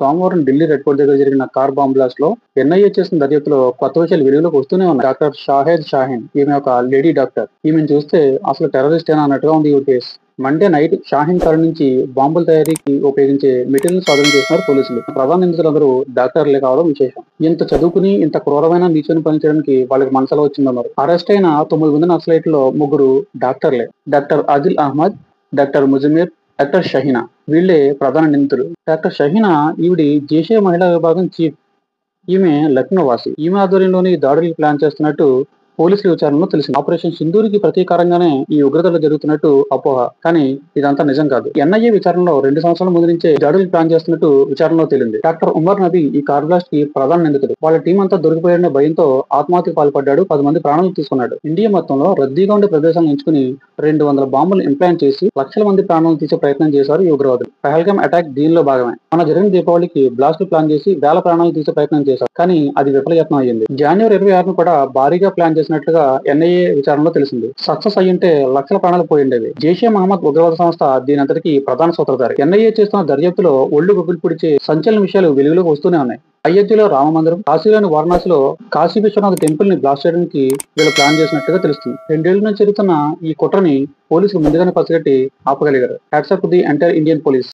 సోమవారం Delhi red fort దగ్గర జరిగిన కార్ బాంబ్ బ్లాస్ట్ లో ఎన్ఐఏ చేసిన దర్యాప్తులో కొత్త విషయాలు వెలుగులోకి వస్తూనే ఉన్నాయి. డాక్టర్ షాహెద్ షాహీన్ ఈమె ఒక లేడీ డాక్టర్. ఈమెను చూస్తే అసలు టెర్రరిస్ట్ ఏనా అన్నట్టుగా ఉంది ఈ case. Monday night Shaheen car నుంచి బాంబుల తయారీకి ఉపయోగించే మెటీరియల్ స్వాధీనం చేస్తున్నారు పోలీసులు. ప్రధాన నిందితులందరూ డాక్టర్లే కావడం విశేషం. ఇంత చదువుకుని ఇంత క్రూరమైన నీచుని పనిచేయడానికి వాళ్ళకి మనసులో వచ్చిందన్నారు. అరెస్ట్ అయిన 9 మంది నక్సలైట్లో 3 డాక్టర్లే. Doctor Adil Ahmed, doctor Muzamir, doctor Shaheena వీళ్లే ప్రధాన నిందితులు. డాక్టర్ షహీనా ఈవిడి జైషే మహిళా విభాగం చీఫ్. ఈమె లక్నో వాసి. ఈమె ఆధ్వర్యంలోని దాడులకు ప్లాన్ చేస్తున్నట్టు పోలీసుల విచారణలో తెలిసింది. ఆపరేషన్ సింధూరికి ప్రతీకారంగానే ఈ ఉగ్రతలు జరుగుతున్నట్టు అపోహ. కానీ ఇదంతా నిజం కాదు. ఎన్ఐఏ విచారణలో 2 సంవత్సరాల ముందు నుంచే దాడులు ప్లాన్ చేస్తున్నట్టు విచారణలో తేలింది. డాక్టర్ ఉమర్ నబీ ఈ కార్ బ్లాస్ట్ కి ప్రధాన నిందితుడు. వాళ్ళ టీం అంతా దొరికిపోయాడనే భయంతో ఆత్మహత్యకు పాల్పడ్డాడు. 10 మంది ప్రాణాలు తీసుకున్నాడు. ఇండియా మొత్తంలో రద్దీగా ఉండే ప్రదేశాలను ఎంచుకుని 200 బాంబులు ఇంప్లాంట్ చేసి లక్షల మంది ప్రాణాలను తీసే ప్రయత్నం చేశారు ఈ ఉగ్రవాదులు. పహల్గామ్ అటాక్ దీనిలో భాగమే. మన జరిగిన దీపావళికి బ్లాస్ట్ ప్లాన్ చేసి వేల ప్రాణాలు తీసే ప్రయత్నం చేశారు. కానీ అది విఫలయత్నం అయ్యింది. జనవరి 26ను కూడా భారీగా ప్లాన్ చేసినట్లుగా ఎన్ఐఏ విచారణలో తెలిసింది. సక్సెస్ అయ్యింటే లక్షల ప్రాణాలు పోయిండేవి. జైషే మహమ్మద్ ఉగ్రవాద సంస్థ దీని అంతటికి ప్రధాన సూత్రధారి. ఎన్ఐఏ చేస్తున్న దర్యాప్తులో ఒళ్ళు గుబులు పొడిచే సంచలన విషయాలు వెలుగులోకి వస్తూనే ఉన్నాయి. అయోధ్యలో రామ మందిరం, కాశీలోని వారణాసిలో కాశీ విశ్వనాథ్ టెంపుల్ ని బ్లాస్ట్ చేయడానికి వీళ్ళు ప్లాన్ చేసినట్టుగా తెలుస్తుంది. 2 ఏళ్ల నుంచి జరుగుతున్న ఈ కుట్రని పోలీసులు ముందుగానే పసిగట్టి ఆపగలిగారు. Hats off to the entire Indian police.